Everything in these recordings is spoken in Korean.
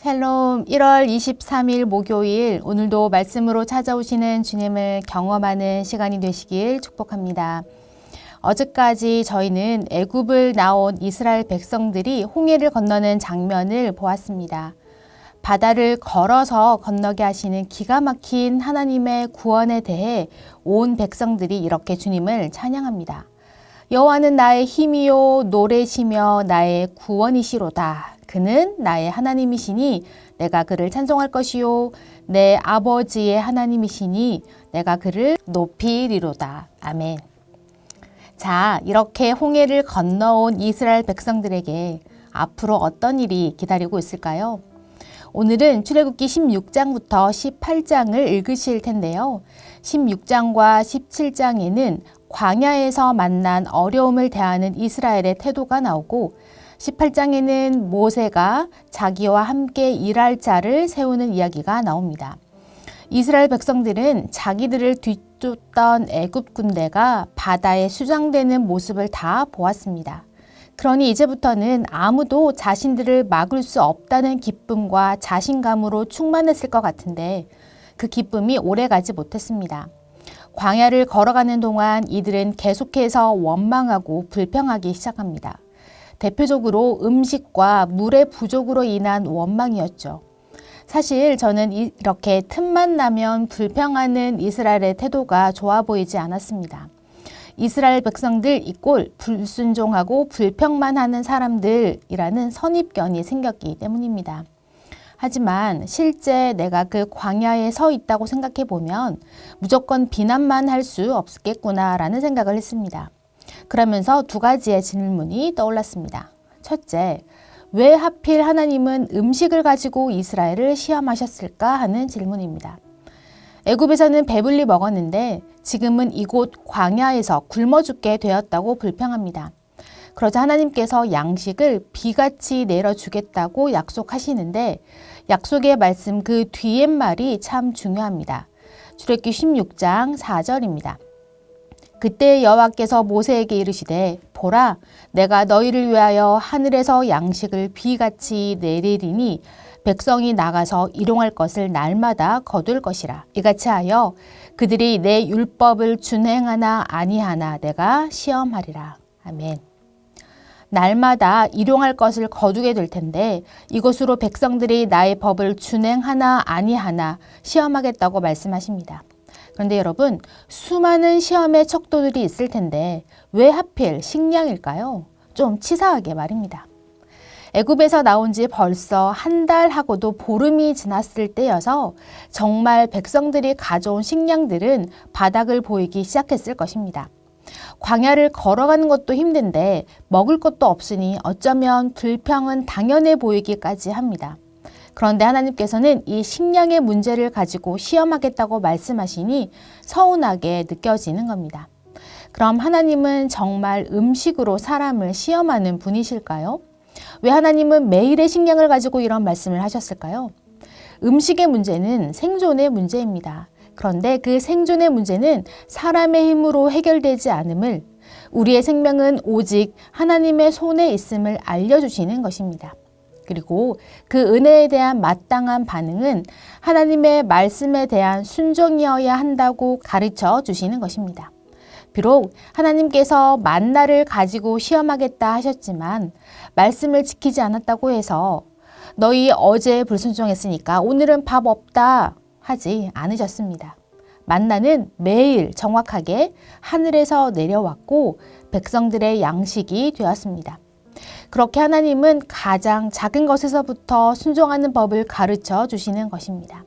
샬롬 1월 23일 목요일 오늘도 말씀으로 찾아오시는 주님을 경험하는 시간이 되시길 축복합니다. 어제까지 저희는 애굽을 나온 이스라엘 백성들이 홍해를 건너는 장면을 보았습니다. 바다를 걸어서 건너게 하시는 기가 막힌 하나님의 구원에 대해 온 백성들이 이렇게 주님을 찬양합니다. 여호와는 나의 힘이요 노래시며 나의 구원이시로다. 그는 나의 하나님이시니 내가 그를 찬송할 것이요 내 아버지의 하나님이시니 내가 그를 높이리로다. 아멘. 자, 이렇게 홍해를 건너온 이스라엘 백성들에게 앞으로 어떤 일이 기다리고 있을까요? 오늘은 출애굽기 16장부터 18장을 읽으실 텐데요. 16장과 17장에는 광야에서 만난 어려움을 대하는 이스라엘의 태도가 나오고 18장에는 모세가 자기와 함께 일할 자를 세우는 이야기가 나옵니다. 이스라엘 백성들은 자기들을 뒤쫓던 애굽 군대가 바다에 수장되는 모습을 다 보았습니다. 그러니 이제부터는 아무도 자신들을 막을 수 없다는 기쁨과 자신감으로 충만했을 것 같은데 그 기쁨이 오래가지 못했습니다. 광야를 걸어가는 동안 이들은 계속해서 원망하고 불평하기 시작합니다. 대표적으로 음식과 물의 부족으로 인한 원망이었죠. 사실 저는 이렇게 틈만 나면 불평하는 이스라엘의 태도가 좋아 보이지 않았습니다. 이스라엘 백성들 이꼴 불순종하고 불평만 하는 사람들이라는 선입견이 생겼기 때문입니다. 하지만 실제 내가 그 광야에 서 있다고 생각해 보면 무조건 비난만 할 수 없겠구나라는 생각을 했습니다. 그러면서 두 가지의 질문이 떠올랐습니다. 첫째, 왜 하필 하나님은 음식을 가지고 이스라엘을 시험하셨을까 하는 질문입니다. 애굽에서는 배불리 먹었는데 지금은 이곳 광야에서 굶어 죽게 되었다고 불평합니다. 그러자 하나님께서 양식을 비같이 내려주겠다고 약속하시는데 약속의 말씀 그 뒤의 말이 참 중요합니다. 출애굽기 16장 4절입니다. 그때 여호와께서 모세에게 이르시되 보라 내가 너희를 위하여 하늘에서 양식을 비같이 내리리니 백성이 나가서 일용할 것을 날마다 거둘 것이라. 이같이 하여 그들이 내 율법을 준행하나 아니하나 내가 시험하리라. 아멘. 날마다 일용할 것을 거두게 될 텐데 이것으로 백성들이 나의 법을 준행하나 아니하나 시험하겠다고 말씀하십니다. 그런데 여러분, 수많은 시험의 척도들이 있을 텐데 왜 하필 식량일까요? 좀 치사하게 말입니다. 애굽에서 나온 지 벌써 한 달하고도 보름이 지났을 때여서 정말 백성들이 가져온 식량들은 바닥을 보이기 시작했을 것입니다. 광야를 걸어가는 것도 힘든데 먹을 것도 없으니 어쩌면 불평은 당연해 보이기까지 합니다. 그런데 하나님께서는 이 식량의 문제를 가지고 시험하겠다고 말씀하시니 서운하게 느껴지는 겁니다. 그럼 하나님은 정말 음식으로 사람을 시험하는 분이실까요? 왜 하나님은 매일의 식량을 가지고 이런 말씀을 하셨을까요? 음식의 문제는 생존의 문제입니다. 그런데 그 생존의 문제는 사람의 힘으로 해결되지 않음을 우리의 생명은 오직 하나님의 손에 있음을 알려주시는 것입니다. 그리고 그 은혜에 대한 마땅한 반응은 하나님의 말씀에 대한 순종이어야 한다고 가르쳐 주시는 것입니다. 비록 하나님께서 만나를 가지고 시험하겠다 하셨지만 말씀을 지키지 않았다고 해서 너희 어제 불순종했으니까 오늘은 밥 없다 하지 않으셨습니다. 만나는 매일 정확하게 하늘에서 내려왔고 백성들의 양식이 되었습니다. 그렇게 하나님은 가장 작은 것에서부터 순종하는 법을 가르쳐 주시는 것입니다.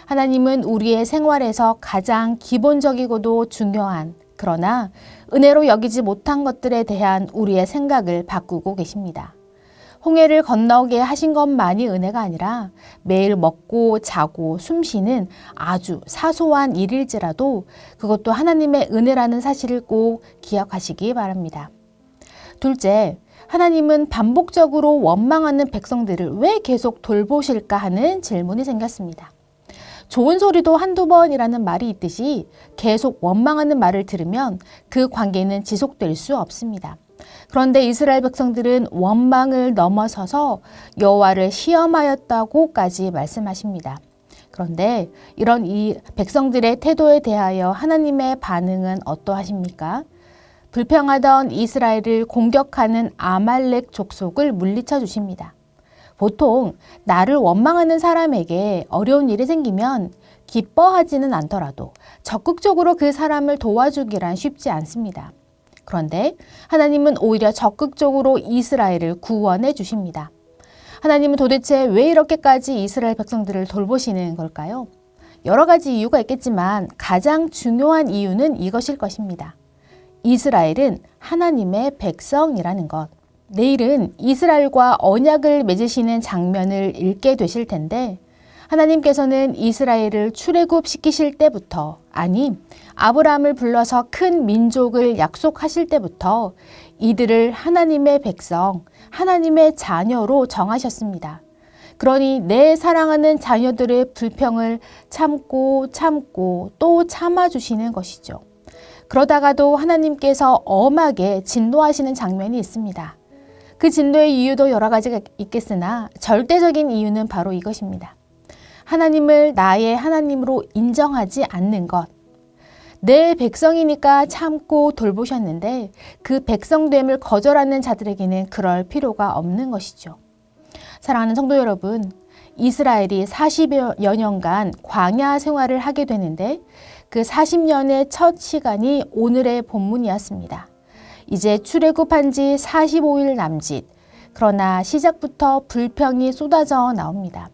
하나님은 우리의 생활에서 가장 기본적이고도 중요한 그러나 은혜로 여기지 못한 것들에 대한 우리의 생각을 바꾸고 계십니다. 홍해를 건너게 하신 것만이 은혜가 아니라 매일 먹고 자고 숨쉬는 아주 사소한 일일지라도 그것도 하나님의 은혜라는 사실을 꼭 기억하시기 바랍니다. 둘째, 하나님은 반복적으로 원망하는 백성들을 왜 계속 돌보실까 하는 질문이 생겼습니다. 좋은 소리도 한두 번이라는 말이 있듯이 계속 원망하는 말을 들으면 그 관계는 지속될 수 없습니다. 그런데 이스라엘 백성들은 원망을 넘어서서 여호와를 시험하였다고까지 말씀하십니다. 그런데 이런 이 백성들의 태도에 대하여 하나님의 반응은 어떠하십니까? 불평하던 이스라엘을 공격하는 아말렉 족속을 물리쳐 주십니다. 보통 나를 원망하는 사람에게 어려운 일이 생기면 기뻐하지는 않더라도 적극적으로 그 사람을 도와주기란 쉽지 않습니다. 그런데 하나님은 오히려 적극적으로 이스라엘을 구원해 주십니다. 하나님은 도대체 왜 이렇게까지 이스라엘 백성들을 돌보시는 걸까요? 여러 가지 이유가 있겠지만 가장 중요한 이유는 이것일 것입니다. 이스라엘은 하나님의 백성이라는 것. 내일은 이스라엘과 언약을 맺으시는 장면을 읽게 되실 텐데 하나님께서는 이스라엘을 출애굽시키실 때부터, 아니 아브라함을 불러서 큰 민족을 약속하실 때부터 이들을 하나님의 백성, 하나님의 자녀로 정하셨습니다. 그러니 내 사랑하는 자녀들의 불평을 참고 또 참아주시는 것이죠. 그러다가도 하나님께서 엄하게 진노하시는 장면이 있습니다. 그 진노의 이유도 여러 가지가 있겠으나 절대적인 이유는 바로 이것입니다. 하나님을 나의 하나님으로 인정하지 않는 것. 내 백성이니까 참고 돌보셨는데 그 백성됨을 거절하는 자들에게는 그럴 필요가 없는 것이죠. 사랑하는 성도 여러분, 이스라엘이 40여 년간 광야 생활을 하게 되는데 그 40년의 첫 시간이 오늘의 본문이었습니다. 이제 출애굽한 지 45일 남짓, 그러나 시작부터 불평이 쏟아져 나옵니다.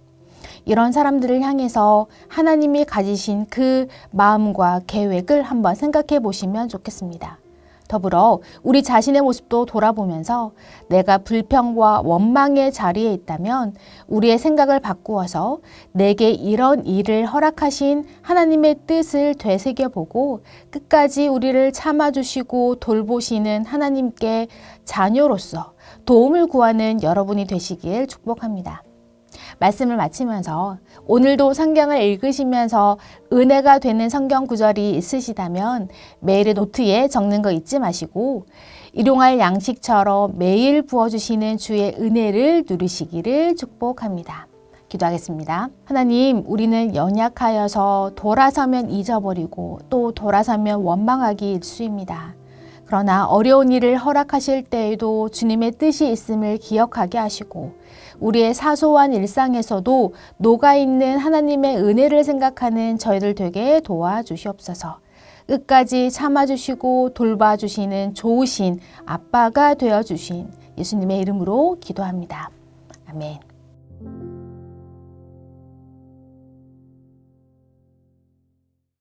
이런 사람들을 향해서 하나님이 가지신 그 마음과 계획을 한번 생각해 보시면 좋겠습니다. 더불어 우리 자신의 모습도 돌아보면서 내가 불평과 원망의 자리에 있다면 우리의 생각을 바꾸어서 내게 이런 일을 허락하신 하나님의 뜻을 되새겨보고 끝까지 우리를 참아주시고 돌보시는 하나님께 자녀로서 도움을 구하는 여러분이 되시길 축복합니다. 말씀을 마치면서 오늘도 성경을 읽으시면서 은혜가 되는 성경 구절이 있으시다면 매일의 노트에 적는 거 잊지 마시고 일용할 양식처럼 매일 부어주시는 주의 은혜를 누리시기를 축복합니다. 기도하겠습니다. 하나님, 우리는 연약하여서 돌아서면 잊어버리고 또 돌아서면 원망하기 일쑤입니다. 그러나 어려운 일을 허락하실 때에도 주님의 뜻이 있음을 기억하게 하시고 우리의 사소한 일상에서도 녹아있는 하나님의 은혜를 생각하는 저희들 되게 도와주시옵소서. 끝까지 참아주시고 돌봐주시는 좋으신 아빠가 되어주신 예수님의 이름으로 기도합니다. 아멘.